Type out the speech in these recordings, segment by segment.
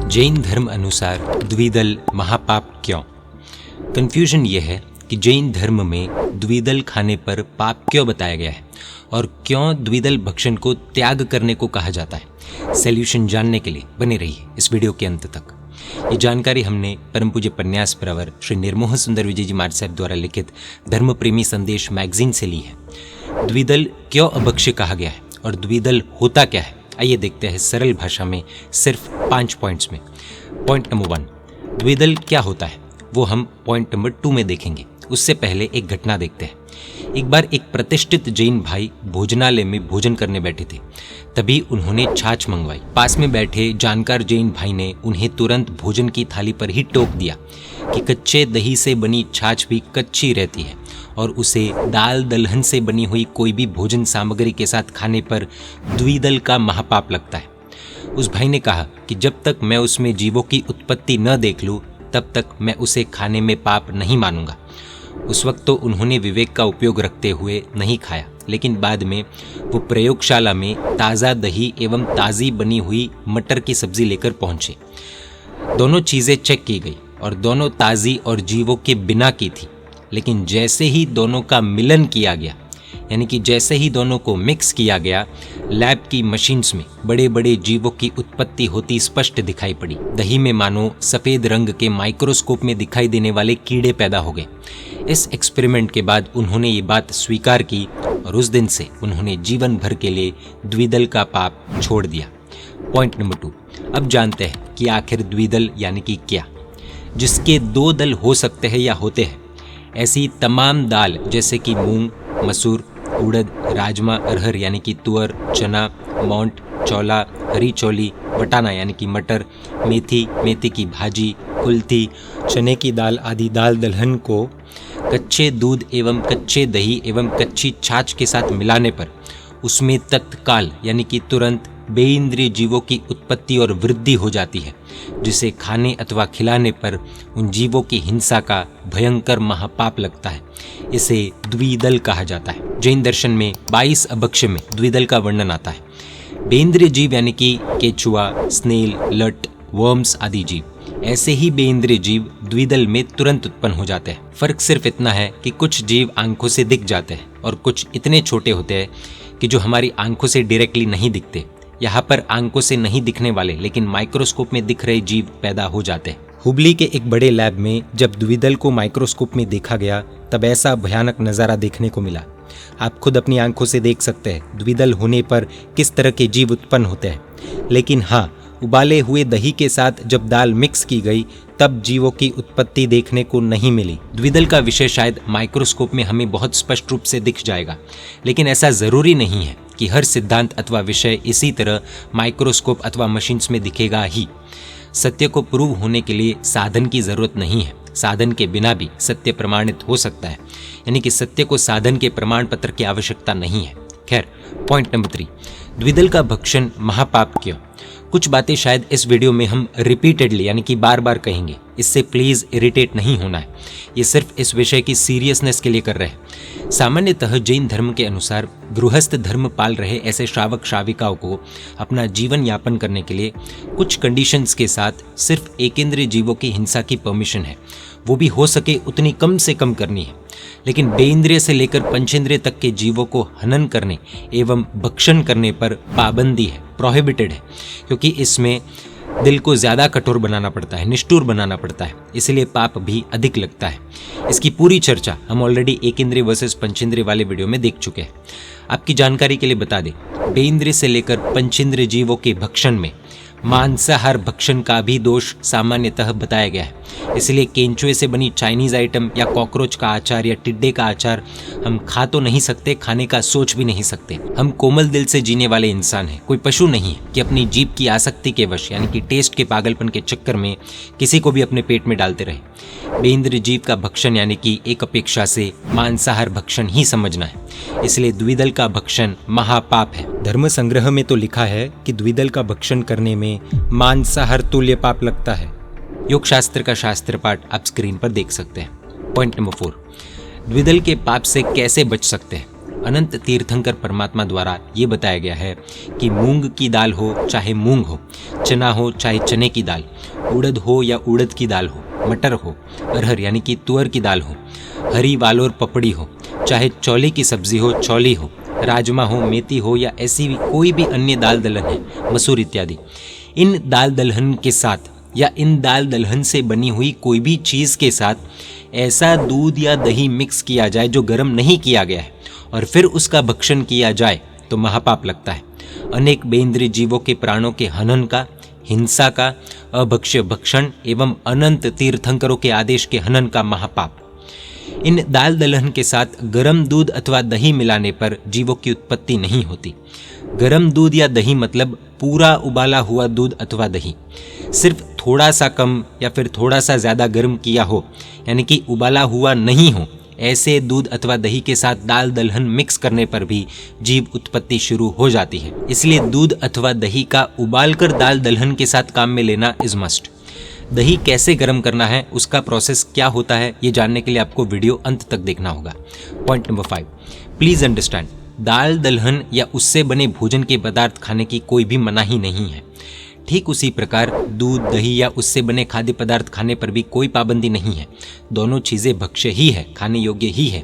जैन धर्म अनुसार द्विदल महापाप क्यों? कंफ्यूजन यह है कि जैन धर्म में द्विदल खाने पर पाप क्यों बताया गया है और क्यों द्विदल भक्षण को त्याग करने को कहा जाता है। सॉल्यूशन जानने के लिए बने रहिए इस वीडियो के अंत तक। ये जानकारी हमने परम पूज्य प्रन्यास प्रवर श्री निर्मोह सुंदर विजय जी महाराज साहब द्वारा लिखित धर्म प्रेमी संदेश मैगजीन से ली है। द्विदल क्यों अभक्ष्य कहा गया है और द्विदल होता क्या है, आइए देखते हैं सरल भाषा में सिर्फ 5 पॉइंट्स में। पॉइंट नंबर 1, द्विदल क्या होता है वो हम पॉइंट नंबर 2 में देखेंगे। उससे पहले एक घटना देखते हैं। एक बार एक प्रतिष्ठित जैन भाई भोजनालय में भोजन करने बैठे थे, तभी उन्होंने छाछ मंगवाई। पास में बैठे जानकार जैन भाई ने उन्हें तुरंत भोजन की थाली पर ही टोक दिया कि कच्चे दही से बनी छाछ भी कच्ची रहती है और उसे दाल दलहन से बनी हुई कोई भी भोजन सामग्री के साथ खाने पर द्विदल का महापाप लगता है। उस भाई ने कहा कि जब तक मैं उसमें जीवों की उत्पत्ति न देख लूं तब तक मैं उसे खाने में पाप नहीं मानूंगा। उस वक्त तो उन्होंने विवेक का उपयोग रखते हुए नहीं खाया, लेकिन बाद में वो प्रयोगशाला में ताज़ा दही एवं ताज़ी बनी हुई मटर की सब्जी लेकर पहुंचे। दोनों चीज़ें चेक की गई और दोनों ताज़ी और जीवों के बिना की थी, लेकिन जैसे ही दोनों का मिलन किया गया, यानी कि जैसे ही दोनों को मिक्स किया गया, लैब की मशीन्स में बड़े बड़े जीवों की उत्पत्ति होती स्पष्ट दिखाई पड़ी। दही में मानो सफ़ेद रंग के माइक्रोस्कोप में दिखाई देने वाले कीड़े पैदा हो गए। इस एक्सपेरिमेंट के बाद उन्होंने ये बात स्वीकार की और उस दिन से उन्होंने जीवन भर के लिए द्विदल का पाप छोड़ दिया। पॉइंट नंबर 2, अब जानते हैं कि आखिर द्विदल यानी कि क्या। जिसके 2 दल हो सकते हैं या होते हैं, ऐसी तमाम दाल जैसे कि मूंग, मसूर, उड़द, राजमा, अरहर यानी कि तुअर, चना, मोंट, चौला, हरी चौली, बटाना यानी कि मटर, मेथी, मेथी की भाजी, कुल्थी, चने की दाल आदि दाल दलहन को कच्चे दूध एवं कच्चे दही एवं कच्ची छाछ के साथ मिलाने पर उसमें तत्काल यानी कि तुरंत बेइंद्रिय जीवों की उत्पत्ति और वृद्धि हो जाती है, जिसे खाने अथवा खिलाने पर उन जीवों की हिंसा का भयंकर महापाप लगता है। इसे द्विदल कहा जाता है। जैन दर्शन में 22 अभक्ष्य में द्विदल का वर्णन आता है। बेइंद्रिय जीव यानी कि केचुआ, स्नेल, लट, वर्म्स आदि जीव, ऐसे ही बेइंद्रिय जीव द्विदल में तुरंत उत्पन्न हो जाते हैं। फर्क सिर्फ इतना है कि कुछ जीव आंखों से दिख जाते हैं और कुछ इतने छोटे होते हैं कि जो हमारी आंखों से डायरेक्टली नहीं दिखते। यहाँ पर आंखों से नहीं दिखने वाले लेकिन माइक्रोस्कोप में दिख रहे जीव पैदा हो जाते हैं। हुबली के एक बड़े लैब में जब द्विदल को माइक्रोस्कोप में देखा गया तब ऐसा भयानक नज़ारा देखने को मिला। आप खुद अपनी आंखों से देख सकते हैं द्विदल होने पर किस तरह के जीव उत्पन्न होते हैं। लेकिन हाँ, उबाले हुए दही के साथ जब दाल मिक्स की गई तब जीवों की उत्पत्ति देखने को नहीं मिली। द्विदल का विषय शायद माइक्रोस्कोप में हमें बहुत स्पष्ट रूप से दिख जाएगा, लेकिन ऐसा जरूरी नहीं है कि हर सिद्धांत अथवा विषय इसी तरह माइक्रोस्कोप अथवा मशीन्स में दिखेगा ही। सत्य को प्रूव होने के लिए साधन की जरूरत नहीं है। साधन के बिना भी सत्य प्रमाणित हो सकता है, यानी कि सत्य को साधन के प्रमाण पत्र की आवश्यकता नहीं है। खैर, पॉइंट नंबर 3, द्विदल का भक्षण महापाप क्यों? कुछ बातें शायद इस वीडियो में हम रिपीटेडली यानी कि बार बार कहेंगे, इससे प्लीज इरिटेट नहीं होना है। ये सिर्फ इस विषय की सीरियसनेस के लिए कर रहे हैं। सामान्यतः जैन धर्म के अनुसार गृहस्थ धर्म पाल रहे ऐसे श्रावक श्राविकाओं को अपना जीवन यापन करने के लिए कुछ कंडीशंस के साथ सिर्फ एकेंद्रीय जीवों की हिंसा की परमिशन है। वो भी हो सके उतनी कम से कम करनी है, लेकिन बेइंद्रिय से लेकर पंचेंद्रिय तक के जीवों को हनन करने एवं भक्षण करने पर पाबंदी है, प्रोहिबिटेड है, क्योंकि इसमें दिल को ज़्यादा कठोर बनाना पड़ता है, निष्ठुर बनाना पड़ता है, इसलिए पाप भी अधिक लगता है। इसकी पूरी चर्चा हम ऑलरेडी एकेंद्रिय वर्सेस पंचेंद्रिय वाले वीडियो में देख चुके हैं। आपकी जानकारी के लिए बता दें, बेइंद्रिय से लेकर पंचेंद्रिय जीवों के भक्षण में मांसाहार भक्षण का भी दोष सामान्यतः बताया गया है। इसलिए केंचुए से बनी चाइनीज आइटम या कॉकरोच का अचार या टिड्डे का अचार हम खा तो नहीं सकते, खाने का सोच भी नहीं सकते। हम कोमल दिल से जीने वाले इंसान हैं, कोई पशु नहीं है कि अपनी जीभ की आसक्ति के वश यानी कि टेस्ट के पागलपन के चक्कर में किसी को भी अपने पेट में डालते रहे। बेइंद्रिय जीव का भक्षण यानी कि एक अपेक्षा से मांसाहार भक्षण ही समझना है। इसलिए द्विदल का भक्षण महापाप है। धर्म संग्रह में तो लिखा है कि द्विदल का भक्षण करने में मांसाहार तुल्य पाप लगता है। योग शास्त्र का शास्त्र पाठ आप स्क्रीन पर देख सकते हैं। पॉइंट नंबर 4, द्विदल के पाप से कैसे बच सकते हैं? अनंत तीर्थंकर परमात्मा द्वारा ये बताया गया है कि मूंग की दाल हो चाहे मूंग हो, चना हो चाहे चने की दाल, उड़द हो या उड़द की दाल हो, मटर हो, अरहर यानी कि तुअर की दाल हो, हरी वालोर पपड़ी हो, चाहे चौले की सब्जी हो, चौली हो, राजमा हो, मेथी हो या ऐसी भी कोई भी अन्य दाल दलहन है, मसूर इत्यादि, इन दाल दलहन के साथ या इन दाल दलहन से बनी हुई कोई भी चीज़ के साथ ऐसा दूध या दही मिक्स किया जाए जो गर्म नहीं किया गया है और फिर उसका भक्षण किया जाए तो महापाप लगता है। अनेक बेइंद्रिय जीवों के प्राणों के हनन का, हिंसा का, अभक्ष्य भक्षण एवं अनंत तीर्थंकरों के आदेश के हनन का महापाप। इन दाल दलहन के साथ गरम दूध अथवा दही मिलाने पर जीवों की उत्पत्ति नहीं होती। गरम दूध या दही मतलब पूरा उबाला हुआ दूध अथवा दही, सिर्फ थोड़ा सा कम या फिर थोड़ा सा ज़्यादा गर्म किया हो, यानी कि उबाला हुआ नहीं हो, ऐसे दूध अथवा दही के साथ दाल दलहन मिक्स करने पर भी जीव उत्पत्ति शुरू हो जाती है। इसलिए दूध अथवा दही का उबालकर दाल दलहन के साथ काम में लेना इज मस्ट। दही कैसे गर्म करना है, उसका प्रोसेस क्या होता है, ये जानने के लिए आपको वीडियो अंत तक देखना होगा। पॉइंट नंबर 5, प्लीज अंडरस्टैंड, दाल दलहन या उससे बने भोजन के पदार्थ खाने की कोई भी मनाही नहीं है। ठीक उसी प्रकार दूध, दही या उससे बने खाद्य पदार्थ खाने पर भी कोई पाबंदी नहीं है। दोनों चीज़ें भक्ष्य ही है, खाने योग्य ही है।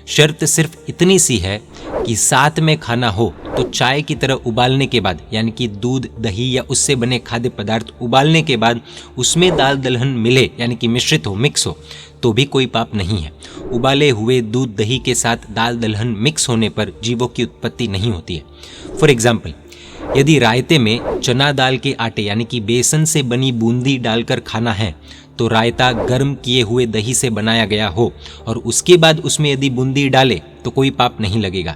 शर्त सिर्फ इतनी सी है कि साथ में खाना हो तो चाय की तरह उबालने के बाद, यानी कि दूध, दही या उससे बने खाद्य पदार्थ उबालने के बाद उसमें दाल दलहन मिले, यानी कि मिश्रित हो, मिक्स हो, तो भी कोई पाप नहीं है। उबाले हुए दूध दही के साथ दाल दलहन मिक्स होने पर जीवों की उत्पत्ति नहीं होती है। फॉर एग्जाम्पल, यदि रायते में चना दाल के आटे यानी कि बेसन से बनी बूंदी डालकर खाना है तो रायता गर्म किए हुए दही से बनाया गया हो और उसके बाद उसमें यदि बूंदी डाले तो कोई पाप नहीं लगेगा।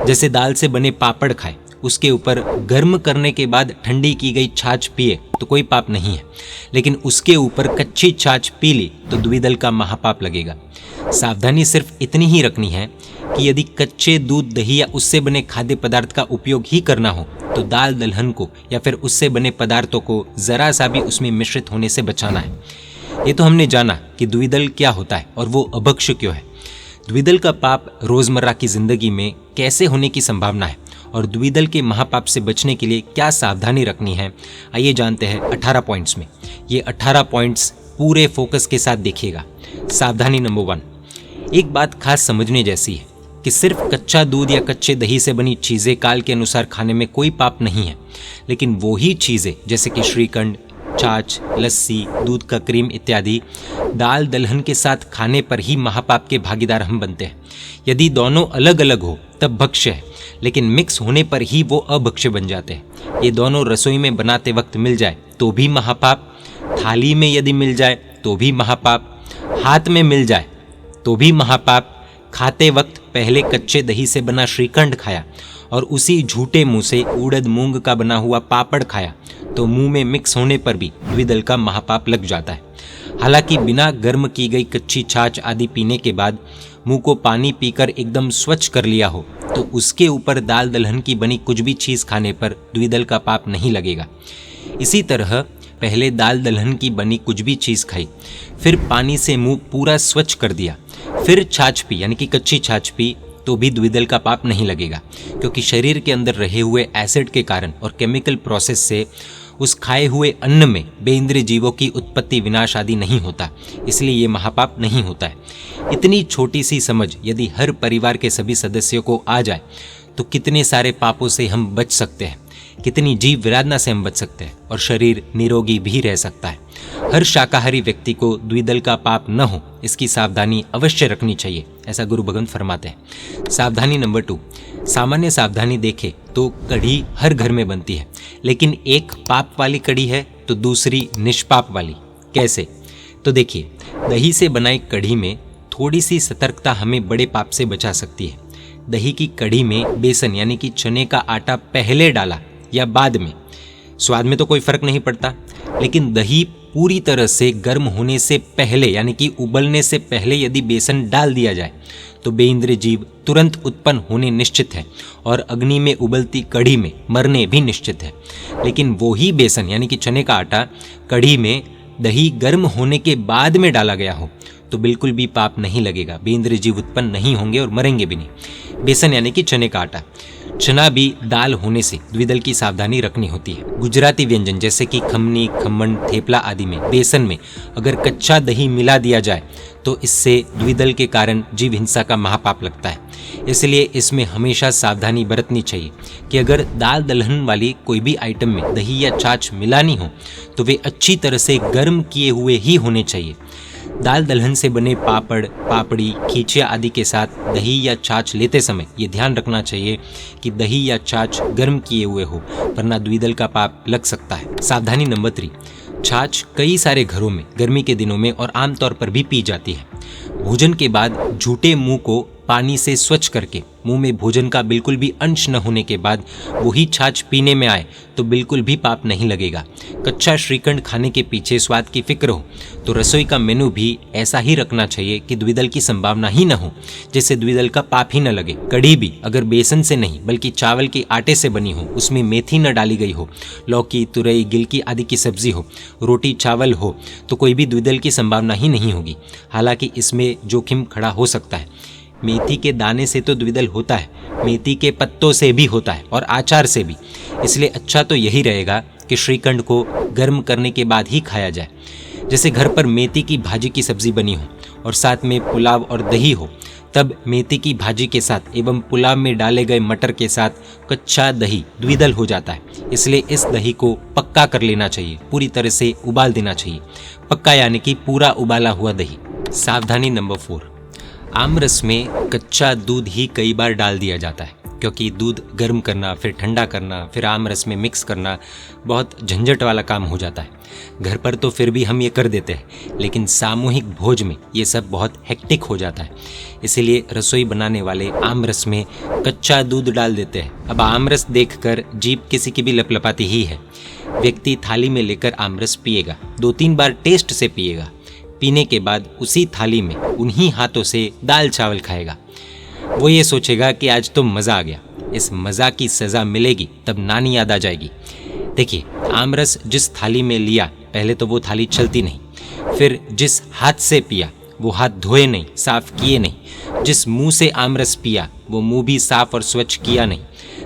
जैसे दाल से बने पापड़ खाए, उसके ऊपर गर्म करने के बाद ठंडी की गई छाछ पिए तो कोई पाप नहीं है, लेकिन उसके ऊपर कच्ची छाछ पी ली तो द्विदल का महापाप लगेगा। सावधानी सिर्फ इतनी ही रखनी है कि यदि कच्चे दूध, दही या उससे बने खाद्य पदार्थ का उपयोग ही करना हो तो दाल दलहन को या फिर उससे बने पदार्थों को जरा सा भी उसमें मिश्रित होने से बचाना है। ये तो हमने जाना कि द्विदल क्या होता है और वो अभक्ष्य क्यों है। द्विदल का पाप रोजमर्रा की जिंदगी में कैसे होने की संभावना है और द्विदल के महापाप से बचने के लिए क्या सावधानी रखनी है, आइए जानते हैं 18 पॉइंट्स में। ये 18 पॉइंट्स पूरे फोकस के साथ देखिएगा। सावधानी नंबर 1, एक बात खास समझने जैसी है कि सिर्फ कच्चा दूध या कच्चे दही से बनी चीज़ें काल के अनुसार खाने में कोई पाप नहीं है, लेकिन वही चीज़ें जैसे कि श्रीखंड, छाछ, लस्सी, दूध का क्रीम इत्यादि दाल दलहन के साथ खाने पर ही महापाप के भागीदार हम बनते हैं। यदि दोनों अलग अलग हो तब भक्ष्य है, लेकिन मिक्स होने पर ही वो अभक्ष्य बन जाते हैं। ये दोनों रसोई में बनाते वक्त मिल जाए तो भी महापाप, थाली में यदि मिल जाए तो भी महापाप, हाथ में मिल जाए तो भी महापाप। खाते वक्त पहले कच्चे दही से बना श्रीखंड खाया और उसी झूठे मुंह से उड़द मूंग का बना हुआ पापड़ खाया तो मुंह में मिक्स होने पर भी द्विदल का महापाप लग जाता है। हालांकि बिना गर्म की गई कच्ची छाछ आदि पीने के बाद मुंह को पानी पीकर एकदम स्वच्छ कर लिया हो तो उसके ऊपर दाल दलहन की बनी कुछ भी चीज़ खाने पर द्विदल का पाप नहीं लगेगा। इसी तरह पहले दाल दलहन की बनी कुछ भी चीज़ खाई, फिर पानी से मुंह पूरा स्वच्छ कर दिया, फिर छाछ पी यानी कि कच्ची छाछ पी तो भी द्विदल का पाप नहीं लगेगा, क्योंकि शरीर के अंदर रहे हुए एसिड के कारण और केमिकल प्रोसेस से उस खाए हुए अन्न में बेइंद्रिय जीवों की उत्पत्ति, विनाश आदि नहीं होता, इसलिए ये महापाप नहीं होता है। इतनी छोटी सी समझ यदि हर परिवार के सभी सदस्यों को आ जाए तो कितने सारे पापों से हम बच सकते हैं, कितनी जीव विराधना से हम बच सकते हैं और शरीर निरोगी भी रह सकता है। हर शाकाहारी व्यक्ति को द्विदल का पाप न हो इसकी सावधानी अवश्य रखनी चाहिए, ऐसा गुरु भगवंत फरमाते हैं। सावधानी नंबर 2, सामान्य सावधानी देखें तो कढ़ी हर घर में बनती है, लेकिन एक पाप वाली कढ़ी है तो दूसरी निष्पाप वाली। कैसे? तो देखिए, दही से बनाई कढ़ी में थोड़ी सी सतर्कता हमें बड़े पाप से बचा सकती है। दही की कढ़ी में बेसन यानी कि चने का आटा पहले डाला या बाद में, स्वाद में तो कोई फर्क नहीं पड़ता, लेकिन दही पूरी तरह से गर्म होने से पहले यानी कि उबलने से पहले यदि बेसन डाल दिया जाए तो बेइंद्रिय जीव तुरंत उत्पन्न होने निश्चित है और अग्नि में उबलती कढ़ी में मरने भी निश्चित है। लेकिन वही बेसन यानी कि चने का आटा कढ़ी में दही गर्म होने के बाद में डाला गया हो तो बिल्कुल भी पाप नहीं लगेगा, बेइंद्रिय जीव उत्पन्न नहीं होंगे और मरेंगे भी नहीं। बेसन यानी कि चने का आटा, चना भी दाल होने से द्विदल की सावधानी रखनी होती है। गुजराती व्यंजन जैसे कि खमनी, खम्मन, थेपला आदि में बेसन में अगर कच्चा दही मिला दिया जाए तो इससे द्विदल के कारण जीव हिंसा का महापाप लगता है। इसलिए इसमें हमेशा सावधानी बरतनी चाहिए कि अगर दाल दलहन वाली कोई भी आइटम में दही या छाछ मिलानी हो तो वे अच्छी तरह से गर्म किए हुए ही होने चाहिए। दाल दलहन से बने पापड़, पापड़ी, खींचिया आदि के साथ दही या छाछ लेते समय ये ध्यान रखना चाहिए कि दही या छाछ गर्म किए हुए हो, वरना द्विदल का पाप लग सकता है। सावधानी नंबर 3, छाछ कई सारे घरों में गर्मी के दिनों में और आमतौर पर भी पी जाती है। भोजन के बाद झूठे मुंह को पानी से स्वच्छ करके मुंह में भोजन का बिल्कुल भी अंश न होने के बाद वही छाछ पीने में आए तो बिल्कुल भी पाप नहीं लगेगा। कच्चा श्रीखंड खाने के पीछे स्वाद की फिक्र हो तो रसोई का मेनू भी ऐसा ही रखना चाहिए कि द्विदल की संभावना ही न हो, जिससे द्विदल का पाप ही न लगे। कढ़ी भी अगर बेसन से नहीं बल्कि चावल के आटे से बनी हो, उसमें मेथी न डाली गई हो, लौकी, तुरई, गिलकी आदि की सब्जी हो, रोटी चावल हो तो कोई भी द्विदल की संभावना ही नहीं होगी। हालांकि इसमें जोखिम खड़ा हो सकता है। मेथी के दाने से तो द्विदल होता है, मेथी के पत्तों से भी होता है और आचार से भी। इसलिए अच्छा तो यही रहेगा कि श्रीखंड को गर्म करने के बाद ही खाया जाए। जैसे घर पर मेथी की भाजी की सब्जी बनी हो और साथ में पुलाव और दही हो, तब मेथी की भाजी के साथ एवं पुलाव में डाले गए मटर के साथ कच्चा दही द्विदल हो जाता है। इसलिए इस दही को पक्का कर लेना चाहिए, पूरी तरह से उबाल देना चाहिए। पक्का यानी कि पूरा उबाला हुआ दही। सावधानी नंबर 4, आमरस में कच्चा दूध ही कई बार डाल दिया जाता है, क्योंकि दूध गर्म करना, फिर ठंडा करना, फिर आमरस में मिक्स करना बहुत झंझट वाला काम हो जाता है। घर पर तो फिर भी हम ये कर देते हैं, लेकिन सामूहिक भोज में ये सब बहुत हेक्टिक हो जाता है। इसीलिए रसोई बनाने वाले आमरस में कच्चा दूध डाल देते हैं। अब आमरस देखकर जीभ किसी की भी लपलपाती ही है। व्यक्ति थाली में लेकर आमरस पिएगा, 2-3 बार टेस्ट से पिएगा। पीने के बाद उसी थाली में उन्हीं हाथों से दाल चावल खाएगा। वो ये सोचेगा कि आज तो मज़ा आ गया। इस मज़ा की सज़ा मिलेगी तब नानी याद आ जाएगी। देखिए, आमरस जिस थाली में लिया पहले तो वो थाली चलती नहीं, फिर जिस हाथ से पिया वो हाथ धोए नहीं, साफ किए नहीं। जिस मुंह से आमरस पिया वो मुंह भी साफ और स्वच्छ किया नहीं।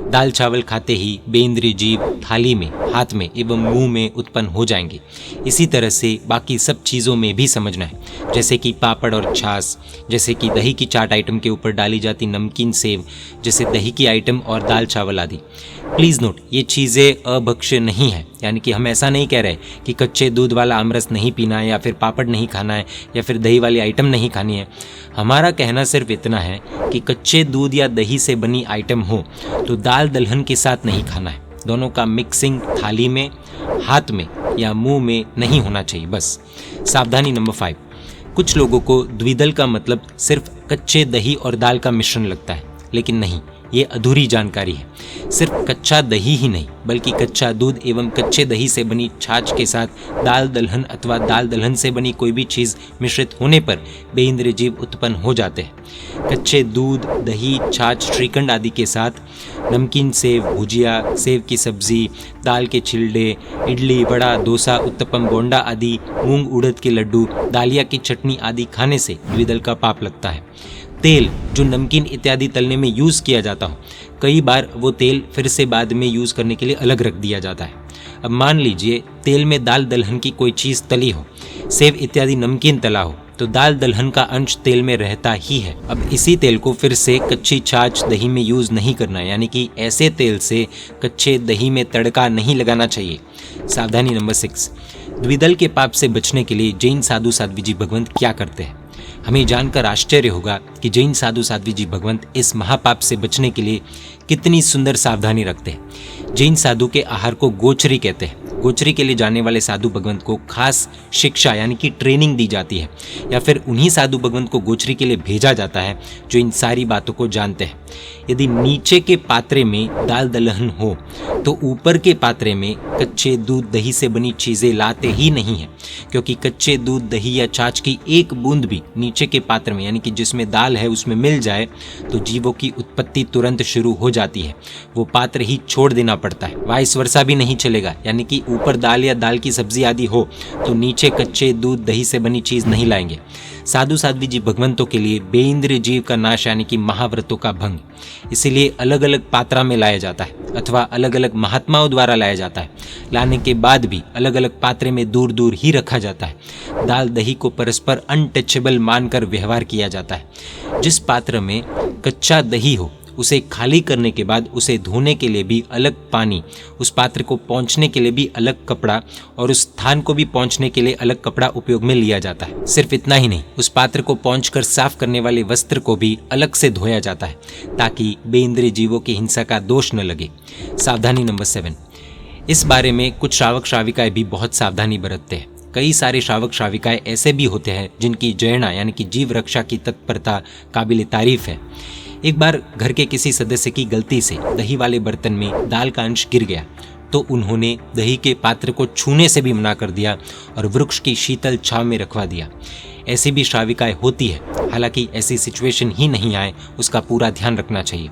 दाल चावल खाते ही बेइंद्रिय जीव थाली में, हाथ में एवं मुंह में उत्पन्न हो जाएंगे। इसी तरह से बाकी सब चीज़ों में भी समझना है, जैसे कि पापड़ और छाछ, जैसे कि दही की चाट आइटम के ऊपर डाली जाती नमकीन सेव, जैसे दही की आइटम और दाल चावल आदि। प्लीज़ नोट, ये चीज़ें अभक्ष्य नहीं है। यानी कि हम ऐसा नहीं कह रहे कि कच्चे दूध वाला आमरस नहीं पीना है या फिर पापड़ नहीं खाना है या फिर दही वाली आइटम नहीं खानी है। हमारा कहना सिर्फ इतना है कि कच्चे दूध या दही से बनी आइटम हो तो दाल दलहन के साथ नहीं खाना है। दोनों का मिक्सिंग थाली में, हाथ में या मुंह में नहीं होना चाहिए, बस। सावधानी नंबर 5, कुछ लोगों को द्विदल का मतलब सिर्फ कच्चे दही और दाल का मिश्रण लगता है, लेकिन नहीं, ये अधूरी जानकारी है। सिर्फ कच्चा दही ही नहीं बल्कि कच्चा दूध एवं कच्चे दही से बनी छाछ के साथ दाल दलहन अथवा दाल दलहन से बनी कोई भी चीज़ मिश्रित होने पर बेइंद्रिय जीव उत्पन्न हो जाते हैं। कच्चे दूध, दही, छाछ, श्रीखंड आदि के साथ नमकीन सेव, भुजिया, सेव की सब्जी, दाल के छिलडे, इडली, वड़ा, डोसा, उत्तपम, बोंडा आदि, मूंग उड़द के लड्डू, दालिया की चटनी आदि खाने से द्विदल का पाप लगता है। तेल जो नमकीन इत्यादि तलने में यूज़ किया जाता हो, कई बार वो तेल फिर से बाद में यूज़ करने के लिए अलग रख दिया जाता है। अब मान लीजिए तेल में दाल दलहन की कोई चीज़ तली हो, सेव इत्यादि नमकीन तला हो, तो दाल दलहन का अंश तेल में रहता ही है। अब इसी तेल को फिर से कच्ची छाछ, दही में यूज़ नहीं करना है, यानी कि ऐसे तेल से कच्चे दही में तड़का नहीं लगाना चाहिए। सावधानी नंबर 6, द्विदल के पाप से बचने के लिए जैन साधु साध्वी जी भगवंत क्या करते हैं। हमें जानकर आश्चर्य होगा कि जैन साधु साध्वी जी भगवंत इस महापाप से बचने के लिए कितनी सुंदर सावधानी रखते हैं। जैन साधु के आहार को गोचरी कहते हैं। गोचरी के लिए जाने वाले साधु भगवंत को खास शिक्षा यानी कि ट्रेनिंग दी जाती है, या फिर उन्हीं साधु भगवंत को गोचरी के लिए भेजा जाता है जो इन सारी बातों को जानते हैं। यदि नीचे के पात्रे में दाल दलहन हो तो ऊपर के पात्रे में कच्चे दूध, दही से बनी चीज़ें लाते ही नहीं है, क्योंकि कच्चे दूध, दही या छाछ की एक बूंद भी नीचे के पात्र में यानी कि जिसमें दाल है उसमें मिल जाए तो जीवों की उत्पत्ति तुरंत शुरू हो जाती है। वो पात्र ही छोड़ देना पड़ता है, वाइस वर्सा भी नहीं चलेगा, यानी कि ऊपर दाल या दाल की सब्जी आदि हो तो नीचे कच्चे दूध दही से बनी चीज नहीं लाएंगे। साधु साध्वी जी भगवंतों के लिए बेइंद्रिय जीव का नाश यानी कि महाव्रतों का भंग, इसीलिए अलग अलग पात्रा में लाया जाता है अथवा अलग अलग महात्माओं द्वारा लाया जाता है। लाने के बाद भी अलग अलग पात्रे में दूर दूर ही रखा जाता है। दाल दही को परस्पर अनटचेबल मानकर व्यवहार किया जाता है। जिस पात्र में कच्चा दही हो उसे खाली करने के बाद उसे धोने के लिए भी अलग पानी, उस पात्र को पोंछने के लिए भी अलग कपड़ा और उस स्थान को भी पोंछने के लिए अलग कपड़ा उपयोग में लिया जाता है। सिर्फ इतना ही नहीं, उस पात्र को पोंछकर साफ करने वाले वस्त्र को भी अलग से धोया जाता है ताकि बेइंद्रिय जीवों की हिंसा का दोष न लगे। सावधानी नंबर 7, इस बारे में कुछ श्रावक श्राविकाएं भी बहुत सावधानी बरतते हैं। कई सारे श्रावक श्राविकाएं ऐसे भी होते हैं जिनकी जयना यानी कि जीव रक्षा की तत्परता काबिल तारीफ है। एक बार घर के किसी सदस्य की गलती से दही वाले बर्तन में दाल का अंश गिर गया तो उन्होंने दही के पात्र को छूने से भी मना कर दिया और वृक्ष की शीतल छांव में रखवा दिया। ऐसी भी श्राविकाएं होती है, हालांकि ऐसी सिचुएशन ही नहीं आए उसका पूरा ध्यान रखना चाहिए।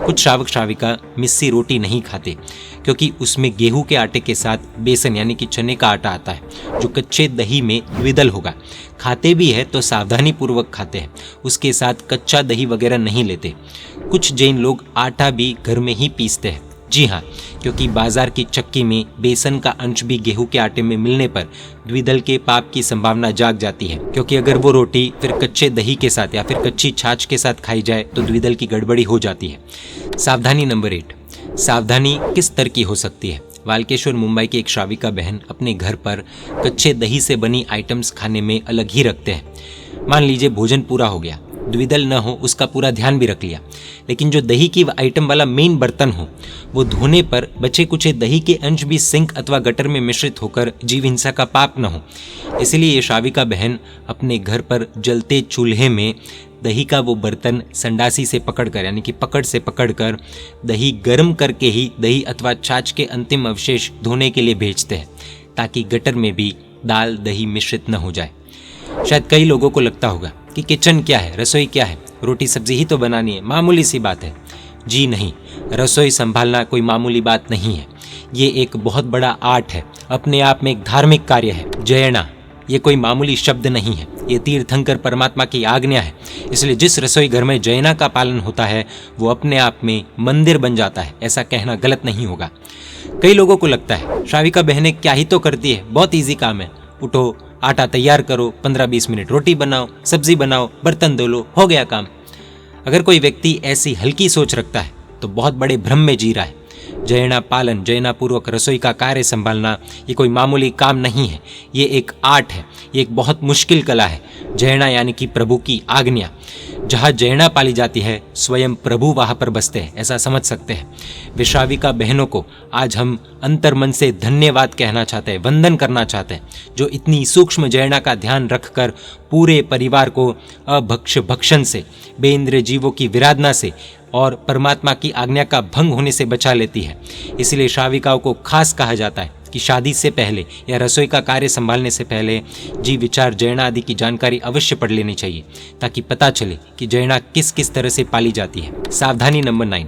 कुछ श्रावक श्राविका मिस्सी रोटी नहीं खाते क्योंकि उसमें गेहूं के आटे के साथ बेसन यानी कि चने का आटा आता है जो कच्चे दही में द्विदल होगा। खाते भी है तो सावधानी पूर्वक खाते हैं, उसके साथ कच्चा दही वगैरह नहीं लेते। कुछ जैन लोग आटा भी घर में ही पीसते हैं। जी हाँ, क्योंकि बाजार की चक्की में बेसन का अंश भी गेहूं के आटे में मिलने पर द्विदल के पाप की संभावना जाग जाती है, क्योंकि अगर वो रोटी फिर कच्चे दही के साथ या फिर कच्ची छाछ के साथ खाई जाए तो द्विदल की गड़बड़ी हो जाती है। सावधानी नंबर 8, सावधानी किस स्तर की हो सकती है। वालकेश्वर मुंबई की एक श्राविका बहन अपने घर पर कच्चे दही से बनी आइटम्स खाने में अलग ही रखते हैं। मान लीजिए भोजन पूरा हो गया, द्विदल न हो उसका पूरा ध्यान भी रख लिया, लेकिन जो दही की आइटम वाला मेन बर्तन हो वो धोने पर बचे कुचे दही के अंश भी सिंक अथवा गटर में मिश्रित होकर जीव हिंसा का पाप न हो। इसलिए ये श्राविका बहन अपने घर पर जलते चूल्हे में दही का वो बर्तन संडासी से पकड़कर यानी कि पकड़ से पकड़कर दही गर्म करके ही दही अथवा छाछ के अंतिम अवशेष धोने के लिए भेजते हैं ताकि गटर में भी दाल दही मिश्रित न हो जाए। शायद कई लोगों को लगता होगा कि किचन क्या है, रसोई क्या है, रोटी सब्जी ही तो बनानी है, मामूली सी बात है। जी नहीं, रसोई संभालना कोई मामूली बात नहीं है, ये एक बहुत बड़ा आर्ट है, अपने आप में एक धार्मिक कार्य है। जयना ये कोई मामूली शब्द नहीं है, ये तीर्थंकर परमात्मा की आज्ञा है। इसलिए जिस रसोई घर में जयना का पालन होता है वो अपने आप में मंदिर बन जाता है, ऐसा कहना गलत नहीं होगा। कई लोगों को लगता है श्राविका बहनें क्या ही तो करती है, बहुत ईजी काम है, उठो आटा तैयार करो, 15-20 मिनट रोटी बनाओ, सब्जी बनाओ, बर्तन धो लो, हो गया काम। अगर कोई व्यक्ति ऐसी हल्की सोच रखता है तो बहुत बड़े भ्रम में जी रहा है। जयना पालन, जयना पूर्वक रसोई का कार्य संभालना ये कोई मामूली काम नहीं है, ये एक आर्ट है, ये एक बहुत मुश्किल कला है। जयना यानी कि प्रभु की आज्ञा, जहाँ जयना पाली जाती है स्वयं प्रभु वहाँ पर बसते हैं, ऐसा समझ सकते हैं। विश्राविका बहनों को आज हम अंतर्मन से धन्यवाद कहना चाहते हैं, वंदन करना चाहते हैं, जो इतनी सूक्ष्म जयना का ध्यान रखकर पूरे परिवार को अभक्ष भक्षण से, बेइंद्रिय जीवों की विराधना से और परमात्मा की आज्ञा का भंग होने से बचा लेती है। इसलिए श्राविकाओं को खास कहा जाता है कि शादी से पहले या रसोई का कार्य संभालने से पहले जीव विचार जयना आदि की जानकारी अवश्य पढ़ लेनी चाहिए ताकि पता चले कि जयना किस किस तरह से पाली जाती है। सावधानी नंबर 9,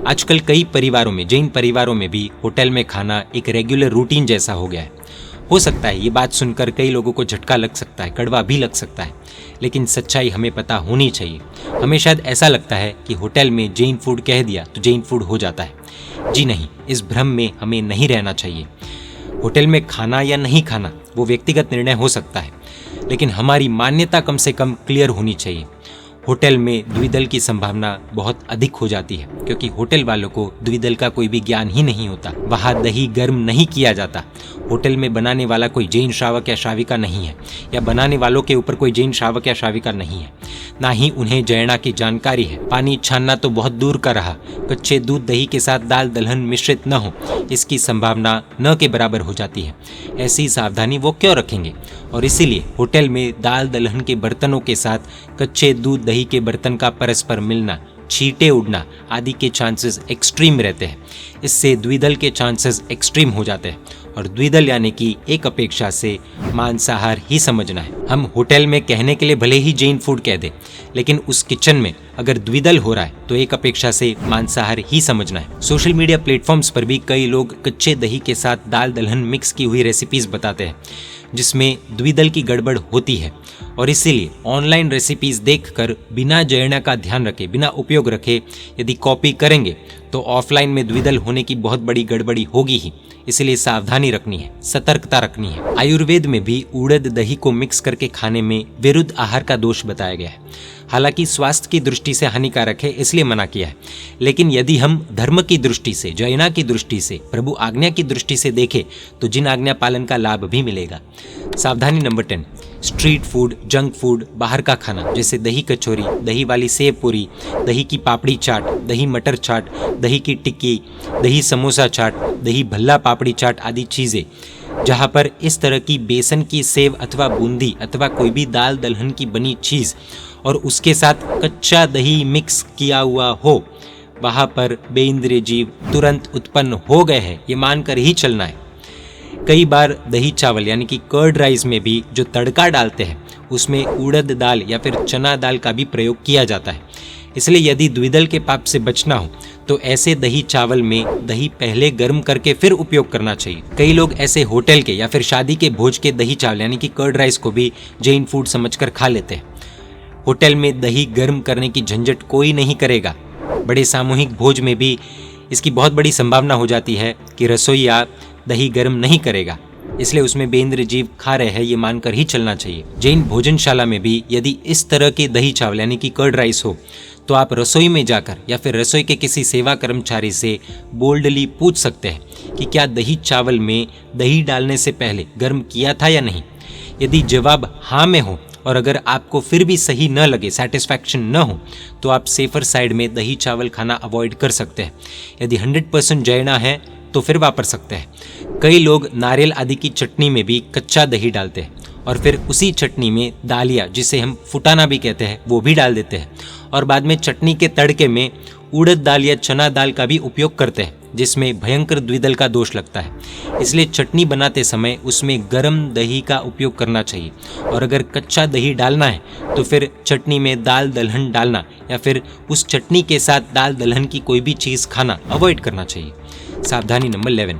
आजकल कई परिवारों में, जैन परिवारों में भी होटल में खाना एक रेगुलर रूटीन जैसा हो गया है। हो सकता है ये बात सुनकर कई लोगों को झटका लग सकता है, कड़वा भी लग सकता है, लेकिन सच्चाई हमें पता होनी चाहिए। हमें शायद ऐसा लगता है कि होटल में जैन फूड कह दिया तो जैन फूड हो जाता है। जी नहीं, इस भ्रम में हमें नहीं रहना चाहिए। होटल में खाना या नहीं खाना वो व्यक्तिगत निर्णय हो सकता है, लेकिन हमारी मान्यता कम से कम क्लियर होनी चाहिए। होटल में द्विदल की संभावना बहुत अधिक हो जाती है क्योंकि होटल वालों को द्विदल का कोई भी ज्ञान ही नहीं होता। वहाँ दही गर्म नहीं किया जाता। होटल में बनाने वाला कोई जैन श्रावक या श्राविका नहीं है, या बनाने वालों के ऊपर कोई जैन श्रावक या श्राविका नहीं है, ना ही उन्हें जयना की जानकारी है। पानी छानना तो बहुत दूर का रहा, कच्चे दूध दही के साथ दाल दलहन मिश्रित न हो इसकी संभावना न के बराबर हो जाती है। ऐसी सावधानी वो क्यों रखेंगे? और इसीलिए होटल में दाल दलहन के बर्तनों के साथ कच्चे दूध दही के बर्तन का परस्पर मिलना, छींटे उड़ना आदि के चांसेस एक्सट्रीम रहते हैं। इससे द्विदल के चांसेस एक्सट्रीम हो जाते हैं और द्विदल यानी कि एक अपेक्षा से मांसाहार ही समझना है। हम होटल में कहने के लिए भले ही जैन फूड कह दे, लेकिन उस किचन में अगर द्विदल हो रहा है तो एक अपेक्षा से मांसाहार ही समझना है। सोशल मीडिया प्लेटफॉर्म्स पर भी कई लोग कच्चे दही के साथ दाल दलहन मिक्स की हुई रेसिपीज बताते हैं जिसमें द्विदल की गड़बड़ होती है, और इसीलिए ऑनलाइन रेसिपीज देखकर बिना जैना का ध्यान रखे, बिना उपयोग रखे यदि कॉपी करेंगे तो ऑफलाइन में द्विदल होने की बहुत बड़ी गड़बड़ी होगी ही। इसलिए सावधानी रखनी है, सतर्कता रखनी है। आयुर्वेद में भी उड़द दही को मिक्स करके खाने में विरुद्ध आहार का दोष बताया गया है। हालांकि स्वास्थ्य की दृष्टि से हानिकारक है इसलिए मना किया है, लेकिन यदि हम धर्म की दृष्टि से, जैना की दृष्टि से, प्रभु आज्ञा की दृष्टि से देखें तो जिन आज्ञा पालन का लाभ भी मिलेगा। सावधानी number 10, street food, junk food, बाहर का खाना जैसे दही कचौरी, दही वाली सेव पूरी, दही की पापड़ी चाट, दही मटर चाट, दही की टिक्की, दही समोसा चाट, दही भल्ला पापड़ी चाट आदि चीज़ें जहाँ पर इस तरह की बेसन की सेव अथवा बूंदी अथवा कोई भी दाल दलहन की बनी चीज़ और उसके साथ कच्चा दही मिक्स किया हुआ हो, वहाँ पर बेइंद्रिय जीव तुरंत उत्पन्न हो गए हैं ये मानकर ही चलना है। कई बार दही चावल यानी कि कर्ड राइस में भी जो तड़का डालते हैं उसमें उड़द दाल या फिर चना दाल का भी प्रयोग किया जाता है। इसलिए यदि द्विदल के पाप से बचना हो तो ऐसे दही चावल में दही पहले गर्म करके फिर उपयोग करना चाहिए। कई लोग ऐसे होटल के या फिर शादी के भोज के दही चावल यानी कि कर्ड राइस को भी जैन फूड समझकर खा लेते हैं। होटल में दही गर्म करने की झंझट कोई नहीं करेगा। बड़े सामूहिक भोज में भी इसकी बहुत बड़ी संभावना हो जाती है कि रसोईया दही गर्म नहीं करेगा, इसलिए उसमें बेइंद्रिय जीव खा रहे हैं ये मानकर ही चलना चाहिए। जैन भोजनशाला में भी यदि इस तरह के दही चावल यानी कि कर्ड राइस हो तो आप रसोई में जाकर या फिर रसोई के किसी सेवा कर्मचारी से बोल्डली पूछ सकते हैं कि क्या दही चावल में दही डालने से पहले गर्म किया था या नहीं। यदि जवाब हाँ में हो और अगर आपको फिर भी सही न लगे, सेटिस्फैक्शन न हो, तो आप सेफर साइड में दही चावल खाना अवॉइड कर सकते हैं। यदि 100% जैना है तो फिर वापर सकते हैं। कई लोग नारियल आदि की चटनी में भी कच्चा दही डालते हैं और फिर उसी चटनी में दालिया, जिसे हम फुटाना भी कहते हैं, वो भी डाल देते हैं और बाद में चटनी के तड़के में उड़द दाल या चना दाल का भी उपयोग करते हैं, जिसमें भयंकर द्विदल का दोष लगता है। इसलिए चटनी बनाते समय उसमें गर्म दही का उपयोग करना चाहिए और अगर कच्चा दही डालना है तो फिर चटनी में दाल दलहन डालना या फिर उस चटनी के साथ दाल दलहन की कोई भी चीज़ खाना अवॉइड करना चाहिए। सावधानी नंबर 11,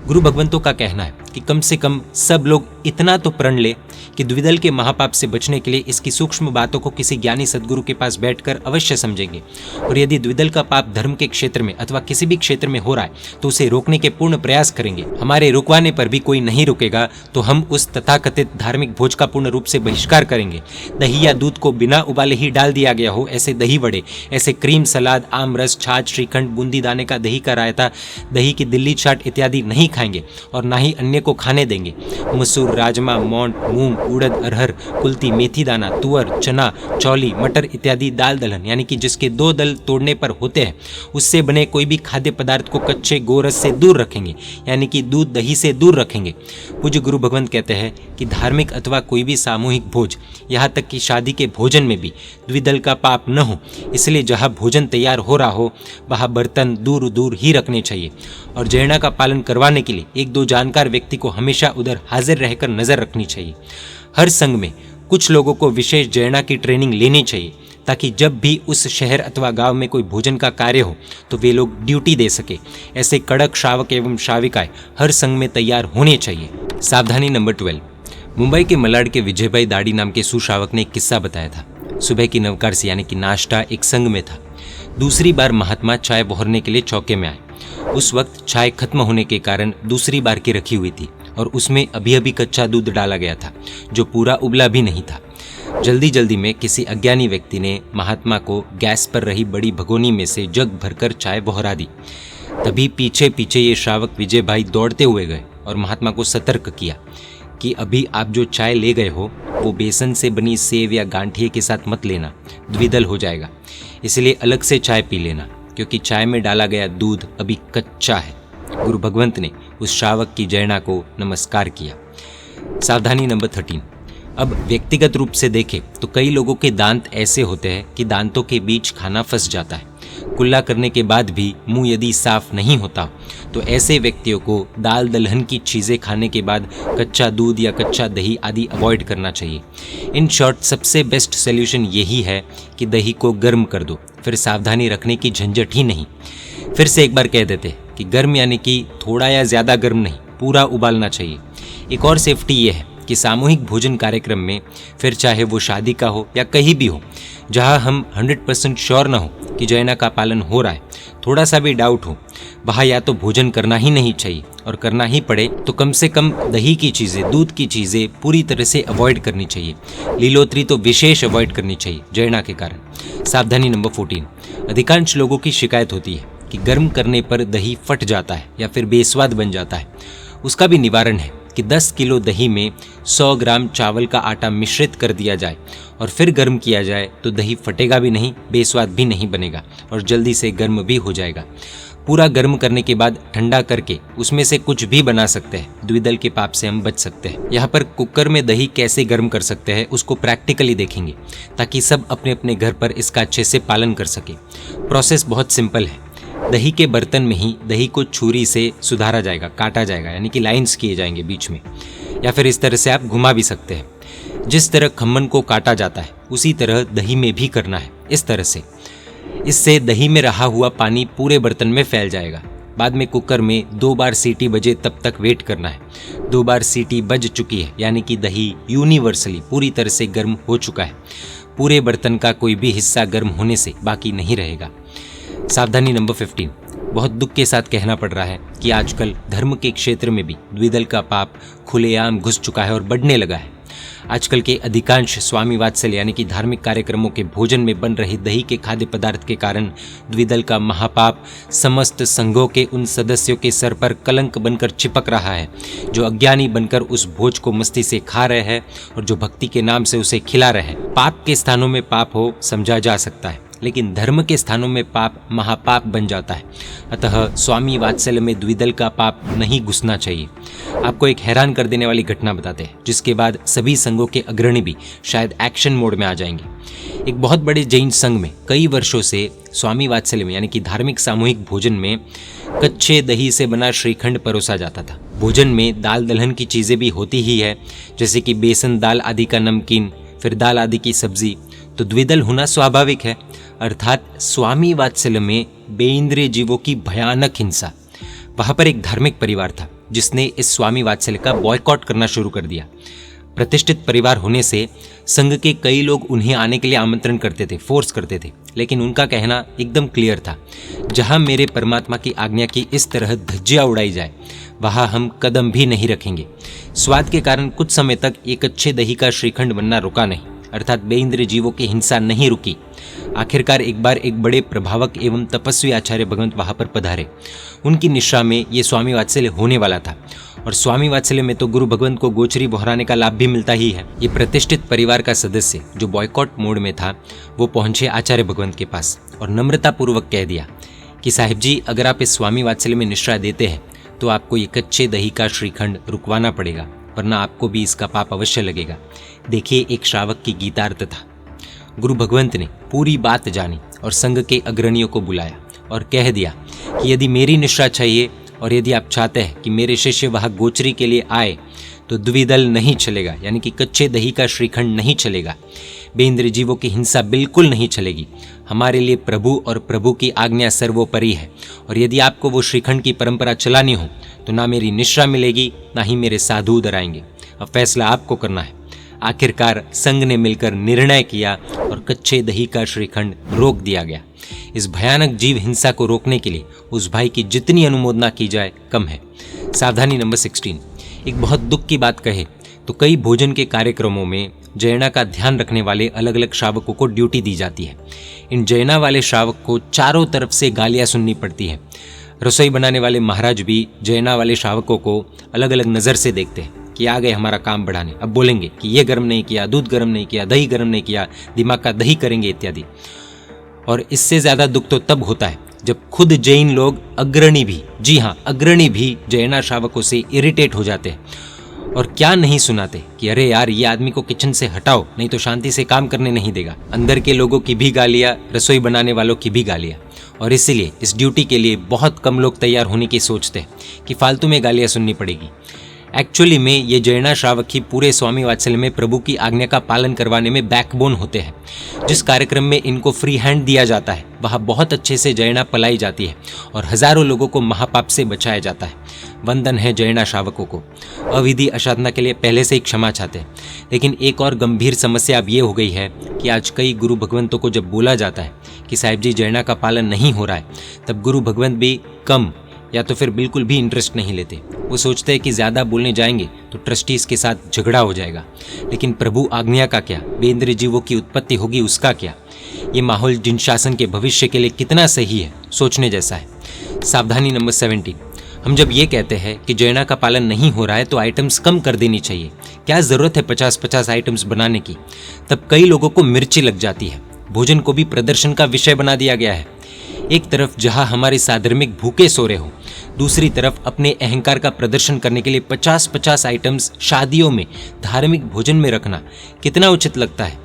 गुरु भगवंतों का कहना है कि कम से कम सब लोग इतना तो प्रण ले कि द्विदल के महापाप से बचने के लिए इसकी सूक्ष्म बातों को किसी ज्ञानी सद्गुरु के पास बैठकर अवश्य समझेंगे। और यदि द्विदल का पाप धर्म के क्षेत्र में अथवा किसी भी क्षेत्र में हो रहा है तो उसे रोकने के पूर्ण प्रयास करेंगे। हमारे रुकवाने पर भी कोई नहीं रुकेगा तो हम उस तथाकथित धार्मिक भोज का पूर्ण रूप से बहिष्कार करेंगे। दही या दूध को बिना उबाले ही डाल दिया गया हो ऐसे दही वड़े, ऐसे क्रीम सलाद, आम रस, छाछ, श्रीखंड, बूंदी दाने का दही का रायता, दही की दिल्ली चाट इत्यादि नहीं खाएंगे और ना ही अन्य को खाने देंगे। मसूर, राजमा, मोंट, मूंग, उड़द, अरहर, कुल्थी, मेथी दाना, तुअर, चना, चौली, मटर इत्यादि दाल दलहन यानी कि जिसके 2 दल तोड़ने पर होते हैं उससे बने कोई भी खाद्य पदार्थ को कच्चे गोरस से दूर रखेंगे, यानी कि दूध दही से दूर रखेंगे। पूज्य गुरु भगवंत कहते हैं कि धार्मिक अथवा कोई भी सामूहिक भोज, यहाँ तक कि शादी के भोजन में भी द्विदल का पाप न हो, इसलिए जहाँ भोजन तैयार हो रहा हो वहाँ बर्तन दूर दूर ही रखने चाहिए। और जैना का पालन करवाने के लिए 1-2 जानकार व्यक्ति को हमेशा उधर हाजिर रहकर नजर रखनी चाहिए। हर संघ में कुछ लोगों को विशेष जैना की ट्रेनिंग लेनी चाहिए ताकि जब भी उस शहर अथवा गांव में कोई भोजन का कार्य हो तो वे लोग ड्यूटी दे सके। ऐसे कड़क श्रावक एवं श्राविकाएं हर संघ में तैयार होने चाहिए। सावधानी नंबर 12, मुंबई के मलाड के विजयभाई दाड़ी नाम के सुश्रावक ने एक किस्सा बताया था। सुबह की नवकार्सी यानी कि नाश्ता एक संघ में था। दूसरी बार महात्मा चाय बहोरने के लिए चौके में आए। उस वक्त चाय खत्म होने के कारण दूसरी बार की रखी हुई थी और उसमें अभी अभी कच्चा दूध डाला गया था जो पूरा उबला भी नहीं था। जल्दी जल्दी में किसी अज्ञानी व्यक्ति ने महात्मा को गैस पर रही बड़ी भगोनी में से जग भरकर चाय बहोरा दी। तभी पीछे पीछे ये श्रावक विजय भाई दौड़ते हुए गए और महात्मा को सतर्क किया कि अभी आप जो चाय ले गए हो वो बेसन से बनी सेव या गांठिए के साथ मत लेना, द्विदल हो जाएगा। इसलिए अलग से चाय पी लेना क्योंकि चाय में डाला गया दूध अभी कच्चा है। गुरु भगवंत ने उस श्रावक की जैना को नमस्कार किया। सावधानी नंबर 13, अब व्यक्तिगत रूप से देखें तो कई लोगों के दांत ऐसे होते हैं कि दांतों के बीच खाना फंस जाता है। कुल्ला करने के बाद भी मुंह यदि साफ नहीं होता तो ऐसे व्यक्तियों को दाल दलहन की चीज़ें खाने के बाद कच्चा दूध या कच्चा दही आदि अवॉइड करना चाहिए। इन शॉर्ट सबसे बेस्ट सोल्यूशन यही है कि दही को गर्म कर दो, फिर सावधानी रखने की झंझट ही नहीं। फिर से एक बार कह देते कि गर्म यानी कि थोड़ा या ज़्यादा गर्म नहीं, पूरा उबालना चाहिए। एक और सेफ्टी ये है कि सामूहिक भोजन कार्यक्रम में, फिर चाहे वो शादी का हो या कहीं भी हो, जहां हम 100% श्योर ना हो कि जैना का पालन हो रहा है, थोड़ा सा भी डाउट हो, वहाँ या तो भोजन करना ही नहीं चाहिए, और करना ही पड़े तो कम से कम दही की चीज़ें, दूध की चीज़ें पूरी तरह से अवॉइड करनी चाहिए। लीलोतरी तो विशेष अवॉइड करनी चाहिए जैना के कारण। सावधानी नंबर 14, अधिकांश लोगों की शिकायत होती है कि गर्म करने पर दही फट जाता है या फिर बेस्वाद बन जाता है। उसका भी निवारण है कि 10 किलो दही में 100 ग्राम चावल का आटा मिश्रित कर दिया जाए और फिर गर्म किया जाए तो दही फटेगा भी नहीं, बेस्वाद भी नहीं बनेगा और जल्दी से गर्म भी हो जाएगा। पूरा गर्म करने के बाद ठंडा करके उसमें से कुछ भी बना सकते हैं। द्विदल के पाप से हम बच सकते हैं। यहाँ पर कुकर में दही कैसे गर्म कर सकते हैं उसको प्रैक्टिकली देखेंगे ताकि सब अपने अपने घर पर इसका अच्छे से पालन कर सके। प्रोसेस बहुत सिंपल है। दही के बर्तन में ही दही को छुरी से सुधारा जाएगा, काटा जाएगा, यानी कि लाइंस किए जाएंगे बीच में, या फिर इस तरह से आप घुमा भी सकते हैं। जिस तरह खम्मन को काटा जाता है उसी तरह दही में भी करना है, इस तरह से। इससे दही में रहा हुआ पानी पूरे बर्तन में फैल जाएगा। बाद में कुकर में 2 बार सीटी बजे तब तक वेट करना है। 2 बार सीटी बज चुकी है यानी कि दही यूनिवर्सली पूरी तरह से गर्म हो चुका है। पूरे बर्तन का कोई भी हिस्सा गर्म होने से बाकी नहीं रहेगा। सावधानी नंबर 15, बहुत दुख के साथ कहना पड़ रहा है कि आजकल धर्म के क्षेत्र में भी द्विदल का पाप खुलेआम घुस चुका है और बढ़ने लगा है। आजकल के अधिकांश स्वामी वात्सल्य यानी कि धार्मिक कार्यक्रमों के भोजन में बन रही दही के खाद्य पदार्थ के कारण द्विदल का महापाप समस्त संघों के उन सदस्यों के सर पर कलंक बनकर चिपक रहा है जो अज्ञानी बनकर उस भोज को मस्ती से खा रहे हैं और जो भक्ति के नाम से उसे खिला रहे हैं। पाप के स्थानों में पाप हो समझा जा सकता है, लेकिन धर्म के स्थानों में पाप महापाप बन जाता है। अतः स्वामी वात्सल्य में द्विदल का पाप नहीं घुसना चाहिए। आपको एक हैरान कर देने वाली घटना बताते हैं जिसके बाद सभी संघों के अग्रणी भी शायद एक्शन मोड में आ जाएंगे। एक बहुत बड़े जैन संघ में कई वर्षों से स्वामी वात्सल्य में यानी कि धार्मिक सामूहिक भोजन में कच्चे दही से बना श्रीखंड परोसा जाता था। भोजन में दाल दलहन की चीज़ें भी होती ही है, जैसे कि बेसन दाल आदि का नमकीन, फिर दाल आदि की सब्जी, तो द्विदल होना स्वाभाविक है। अर्थात स्वामी वात्सल्य में बेइंद्रिय जीवों की भयानक हिंसा। वहां पर एक धार्मिक परिवार था जिसने इस स्वामी वात्सल्य का बॉयकॉट करना शुरू कर दिया। प्रतिष्ठित परिवार होने से संघ के कई लोग उन्हें आने के लिए आमंत्रण करते थे, फोर्स करते थे, लेकिन उनका कहना एकदम क्लियर था, जहां मेरे परमात्मा की आज्ञा की इस तरह धज्जियां उड़ाई जाए वहां हम कदम भी नहीं रखेंगे। स्वाद के कारण कुछ समय तक एक अच्छे दही का श्रीखंड बनना रुका नहीं, अर्थात बेइंद्रिय जीवों की हिंसा नहीं रुकी। आखिरकार एक बार एक बड़े प्रभावक एवं तपस्वी आचार्य भगवंत वहां पर पधारे। उनकी निष्ठा में ये स्वामी वात्सल्य होने वाला था, और स्वामी वात्सल्य में तो गुरु भगवंत को गोचरी बहराने का लाभ भी मिलता ही है। ये प्रतिष्ठित परिवार का सदस्य जो बॉयकॉट मोड में था वो पहुंचे आचार्य भगवंत के पास और नम्रता पूर्वक कह दिया कि साहिब जी, अगर आप इस स्वामी वात्सल्य में निष्ठा देते हैं तो आपको ये कच्चे दही का श्रीखंड रुकवाना पड़ेगा, वरना आपको भी इसका पाप अवश्य लगेगा। देखिए, एक श्रावक की गीतार्थ था। गुरु भगवंत ने पूरी बात जानी और संघ के अग्रणियों को बुलाया और कह दिया कि यदि मेरी निष्ठा चाहिए और यदि आप चाहते हैं कि मेरे शिष्य वहाँ गोचरी के लिए आए तो द्विदल नहीं चलेगा, यानी कि कच्चे दही का श्रीखंड नहीं चलेगा। बेइंद्रिय जीवों की हिंसा बिल्कुल नहीं चलेगी। हमारे लिए प्रभु और प्रभु की आज्ञा सर्वोपरि है, और यदि आपको वो श्रीखंड की परंपरा चलानी हो तो ना मेरी निष्ठा मिलेगी ना ही मेरे साधु उधर आएंगे। अब फैसला आपको करना है। आखिरकार संघ ने मिलकर निर्णय किया और कच्चे दही का श्रीखंड रोक दिया गया। इस भयानक जीव हिंसा को रोकने के लिए उस भाई की जितनी अनुमोदना की जाए कम है। सावधानी नंबर 16, एक बहुत दुख की बात कहे तो कई भोजन के कार्यक्रमों में जैना का ध्यान रखने वाले अलग अलग श्रावकों को ड्यूटी दी जाती है। इन जैना वाले श्रावक को चारों तरफ से गालियां सुननी पड़ती है। रसोई बनाने वाले महाराज भी जैना वाले श्रावकों को अलग अलग नज़र से देखते हैं कि आ गए हमारा काम बढ़ाने। अब बोलेंगे कि ये गर्म नहीं किया, दूध गर्म नहीं किया, दही गर्म नहीं किया, दिमाग का दही करेंगे इत्यादि। और इससे ज़्यादा दुख तो तब होता है जब खुद जैन लोग अग्रणी भी, जी हाँ अग्रणी भी जैना श्रावकों से इरिटेट हो जाते हैं और क्या नहीं सुनाते कि अरे यार, ये आदमी को किचन से हटाओ नहीं तो शांति से काम करने नहीं देगा। अंदर के लोगों की भी गालियाँ, रसोई बनाने वालों की भी गालियाँ, और इसीलिए इस ड्यूटी के लिए बहुत कम लोग तैयार होने की सोचते हैं कि फालतू में गालियाँ सुननी पड़ेगी। एक्चुअली में ये जयना श्रावक ही पूरे स्वामी वात्सल्य में प्रभु की आज्ञा का पालन करवाने में बैकबोन होते हैं। जिस कार्यक्रम में इनको फ्री हैंड दिया जाता है वहाँ बहुत अच्छे से जयना पलाई जाती है और हजारों लोगों को महापाप से बचाया जाता है। वंदन है जयना श्रावकों को। अविधि असाधना के लिए पहले से ही क्षमा चाहते हैं, लेकिन एक और गंभीर समस्या अब ये हो गई है कि आज कई गुरु भगवंतों को जब बोला जाता है कि साहिब जी जयना का पालन नहीं हो रहा है, तब गुरु भगवंत भी कम या तो फिर बिल्कुल भी इंटरेस्ट नहीं लेते। वो सोचते हैं कि ज़्यादा बोलने जाएंगे तो ट्रस्टीज़ के साथ झगड़ा हो जाएगा। लेकिन प्रभु आज्ञा का क्या, बेइंद्रिय जीवों की उत्पत्ति होगी उसका क्या? ये माहौल जिन शासन के भविष्य के लिए कितना सही है, सोचने जैसा है। सावधानी नंबर 17। हम जब ये कहते हैं कि जयना का पालन नहीं हो रहा है तो आइटम्स कम कर देनी चाहिए, क्या ज़रूरत है 50-50 आइटम्स बनाने की? तब कई लोगों को मिर्ची लग जाती है। भोजन को भी प्रदर्शन का विषय बना दिया गया है। एक तरफ जहां हमारे साधर्मिक भूखे सो रहे हो, दूसरी तरफ अपने अहंकार का प्रदर्शन करने के लिए 50-50 आइटम्स शादियों में धार्मिक भोजन में रखना कितना उचित लगता है?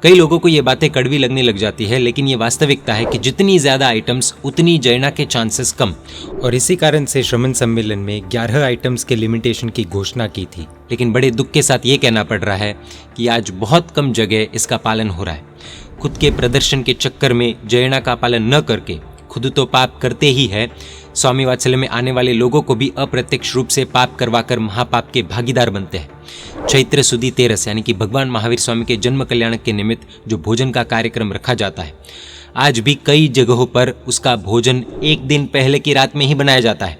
कई लोगों को ये बातें कड़वी लगने लग जाती है, लेकिन ये वास्तविकता है कि जितनी ज्यादा आइटम्स उतनी जयना के चांसेस कम। और इसी कारण से श्रमण सम्मेलन में 11 आइटम्स के लिमिटेशन की घोषणा की थी। लेकिन बड़े दुख के साथ ये कहना पड़ रहा है कि आज बहुत कम जगह इसका पालन हो रहा है। खुद के प्रदर्शन के चक्कर में जयना का पालन न करके खुद तो पाप करते ही है, स्वामी वात्सल्य में आने वाले लोगों को भी अप्रत्यक्ष रूप से पाप करवाकर महापाप के भागीदार बनते हैं। चैत्र सुदी 13 यानी कि भगवान महावीर स्वामी के जन्म कल्याण के निमित्त जो भोजन का कार्यक्रम रखा जाता है, आज भी कई जगहों पर उसका भोजन एक दिन पहले की रात में ही बनाया जाता है।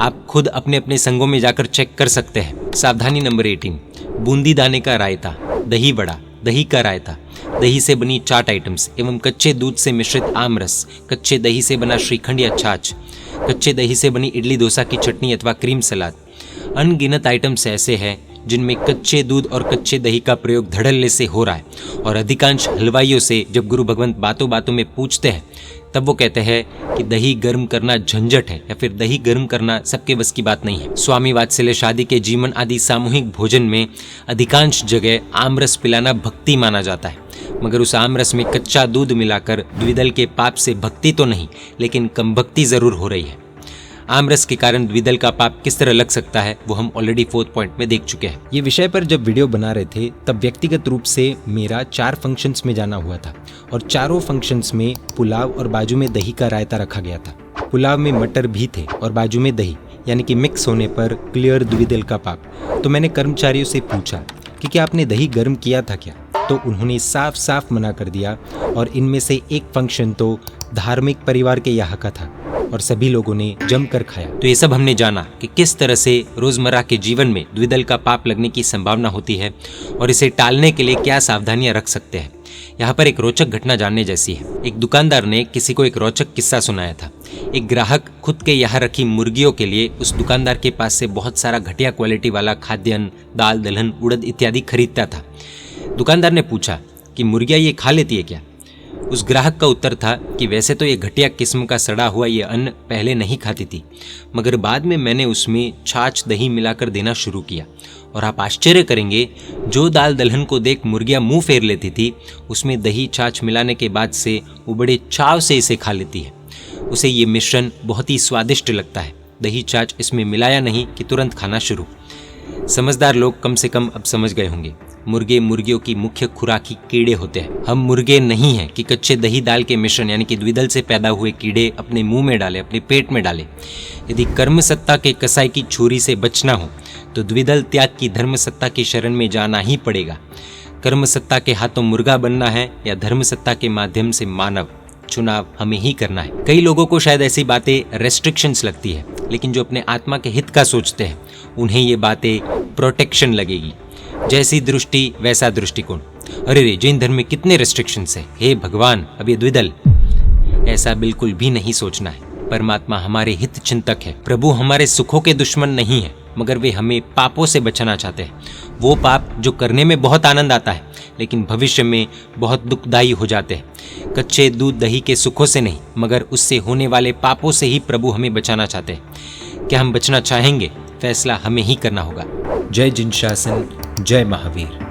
आप खुद अपने अपने संघों में जाकर चेक कर सकते हैं। सावधानी नंबर 18। बूंदी दाने का रायता, दही बड़ा, दही का रायता, दही से बनी चाट आइटम्स एवं कच्चे दूध से मिश्रित आम रस, कच्चे दही से बना श्रीखंड या छाछ, कच्चे दही से बनी इडली डोसा की चटनी अथवा क्रीम सलाद। अनगिनत आइटम्स ऐसे हैं जिनमें कच्चे दूध और कच्चे दही का प्रयोग धड़ल्ले से हो रहा है। और अधिकांश हलवाइयों से जब गुरु भगवंत बातों बातों में पूछते हैं तब वो कहते हैं कि दही गर्म करना झंझट है या फिर दही गर्म करना सबके बस की बात नहीं है। स्वामी वात्सल्य शादी के जीवन आदि सामूहिक भोजन में अधिकांश जगह आमरस पिलाना भक्ति माना जाता है, मगर उस आमरस में कच्चा दूध मिलाकर द्विदल के पाप से भक्ति तो नहीं लेकिन कम भक्ति जरूर हो रही है। आमरस के कारण द्विदल का पाप किस तरह लग सकता है वो हम ऑलरेडी 4th पॉइंट में देख चुके हैं। ये विषय पर जब वीडियो बना रहे थे तब व्यक्तिगत रूप से मेरा 4 फंक्शंस में जाना हुआ था और चारों फंक्शंस में पुलाव और बाजू में दही का रायता रखा गया था। पुलाव में मटर भी थे और बाजू में दही, यानी कि मिक्स होने पर क्लियर द्विदल का पाप। तो मैंने कर्मचारियों से पूछा कि क्या आपने दही गर्म किया था क्या, तो उन्होंने साफ साफ मना कर दिया। और इनमें से एक फंक्शन तो धार्मिक परिवार के यहाँ का था और सभी लोगों ने जमकर खाया। तो ये सब हमने जाना कि किस तरह से रोजमर्रा के जीवन में द्विदल का पाप लगने की संभावना होती है और इसे टालने के लिए क्या सावधानियां रख सकते हैं। यहाँ पर एक रोचक घटना जानने जैसी है। एक दुकानदार ने किसी को एक रोचक किस्सा सुनाया था। एक ग्राहक खुद के यहाँ रखी मुर्गियों के लिए उस दुकानदार के पास से बहुत सारा घटिया क्वालिटी वाला खाद्यान्न, दाल, दलहन, उड़द इत्यादि खरीदता था। दुकानदार ने पूछा कि मुर्गियाँ ये खा लेती है क्या? उस ग्राहक का उत्तर था कि वैसे तो ये घटिया किस्म का सड़ा हुआ ये अन्न पहले नहीं खाती थी, मगर बाद में मैंने उसमें छाछ दही मिलाकर देना शुरू किया और आप आश्चर्य करेंगे, जो दाल दलहन को देख मुर्गियाँ मुंह फेर लेती थी उसमें दही छाछ मिलाने के बाद से वो बड़े चाव से इसे खा लेती है। उसे ये मिश्रण बहुत ही स्वादिष्ट लगता है। दही छाछ इसमें मिलाया नहीं कि तुरंत खाना शुरू। समझदार लोग कम से कम अब समझ गए होंगे, मुर्गे मुर्गियों की मुख्य खुराकी कीड़े होते हैं। हम मुर्गे नहीं हैं कि कच्चे दही दाल के मिश्रण यानी कि द्विदल से पैदा हुए कीड़े अपने मुंह में डाले, अपने पेट में डाले। यदि कर्म सत्ता के कसाई की छुरी से बचना हो तो द्विदल त्याग की धर्म सत्ता की शरण में जाना ही पड़ेगा। कर्म सत्ता के हाथों मुर्गा बनना है या धर्म सत्ता के माध्यम से मानव, चुनाव हमें ही करना है। कई लोगों को शायद ऐसी बातें रेस्ट्रिक्शंस लगती है, लेकिन जो अपने आत्मा के हित का सोचते हैं उन्हें ये बातें प्रोटेक्शन लगेगी। जैसी दृष्टि वैसा दृष्टिकोण। अरे रे, जैन धर्म में कितने रेस्ट्रिक्शंस है, हे भगवान अब ये द्विदल। ऐसा बिल्कुल भी नहीं सोचना है। परमात्मा हमारे हित चिंतक है। प्रभु हमारे सुखों के दुश्मन नहीं है, मगर वे हमें पापों से बचाना चाहते हैं। वो पाप जो करने में बहुत आनंद आता है लेकिन भविष्य में बहुत दुखदायी हो जाते हैं। कच्चे दूध दही के सुखों से नहीं, मगर उससे होने वाले पापों से ही प्रभु हमें बचाना चाहते हैं। क्या हम बचना चाहेंगे? फैसला हमें ही करना होगा। जय जिन शासन, जय महावीर।